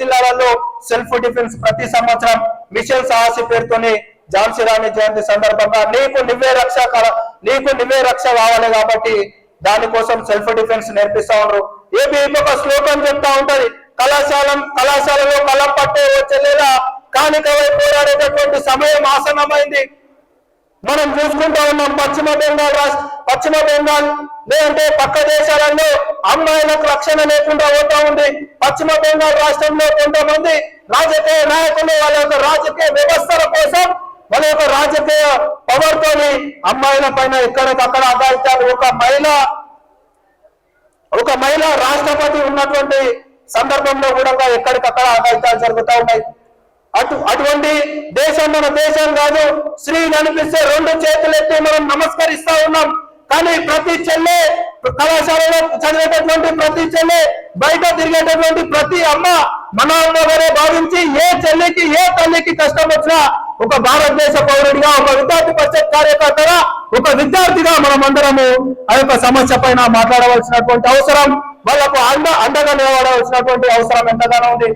జిల్లాలలో self defence ప్రతి సంవత్సరం మిషన్ సాహసి పేరుతోని ఝాన్సీ రాణి జయంతి సందర్భంగా నీకు నువ్వే రక్ష కావాలి కాబట్టి దానికోసం సెల్ఫ్ డిఫెన్స్ నేర్పిస్తా ఉన్నారు. ఏపీ ఒక శ్లోకం చెప్తా ఉంటది, కళాశాలలో కలం పట్టే వచ్చేలా కానికవై పోరాడేటటువంటి సమయం ఆసన్నమైంది. మనం చూసుకుంటా ఉన్నాం పశ్చిమ బెంగాల్ లేదంటే పక్క దేశాలలో అమ్మాయిలకు రక్షణ లేకుండా పోతా ఉంది. పశ్చిమ బెంగాల్ రాష్ట్రంలో కొంతమంది రాజకీయ నాయకులు వాళ్ళ యొక్క రాజకీయ వ్యవస్థల కోసం వాళ్ళ యొక్క రాజకీయ పవర్ తోని అమ్మాయిల పైన ఎక్కడికక్కడ అఘాయితాలు, ఒక మహిళ రాష్ట్రపతి ఉన్నటువంటి సందర్భంలో కూడా ఎక్కడికక్కడ అఘాయితాలు జరుగుతూ ఉన్నాయి. అటువంటి దేశం మన దేశం కాదు. స్త్రీని అనిపిస్తే రెండు చేతులు ఎత్తి మనం నమస్కరిస్తా ఉన్నాం. కానీ ప్రతి చెల్లె, కళాశాలలో చదివేటటువంటి ప్రతి చెల్లె, బయట తిరిగేటటువంటి ప్రతి అమ్మ మన అమ్మగానే భావించి ఏ చెల్లికి ఏ తల్లికి కష్టం వచ్చినా ఒక భారతదేశ పౌరుడిగా, ఒక విద్యార్థి పరిషత్ కార్యకర్తగా, ఒక విద్యార్థిగా మనం అందరము ఆ యొక్క సమస్య పైన మాట్లాడవలసినటువంటి అవసరం, వాళ్ళకు అండగా నిలబడవలసినటువంటి అవసరం ఎంతగానో ఉంది.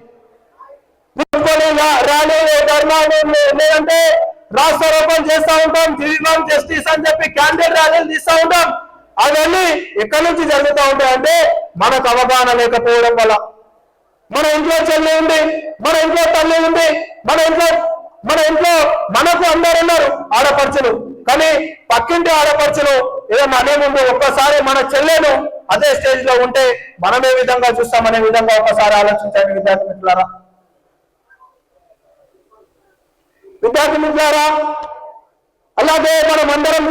ర్యాలీలు, ధర్నాలు లేదంటే రాష్ట్రారోపణ చేస్తూ ఉంటాం, గిరిబాబు జస్టిస్ అని చెప్పి క్యాండిడేట్ ర్యాలీలు తీస్తూ ఉంటాం. అవన్నీ ఎక్కడి నుంచి జరుగుతూ ఉంటాయంటే మనకు అవగాహన లేకపోవడం వల్ల. మన ఇంట్లో చెల్లి ఉంది, మన ఇంట్లో తల్లి ఉంది, మన ఇంట్లో మనకు అందరు ఉన్నారు ఆడపడుచులు. కానీ పక్కింటి ఆడపడుచులు ఏదన్నా అనే ముందు ఒక్కసారి మన చెల్లెను అదే స్టేజ్ లో ఉంటే మనం ఏ విధంగా చూస్తామనే విధంగా ఒకసారి ఆలోచించండి విద్యార్థి మిత్రులారా. అలాగే మనం అందరం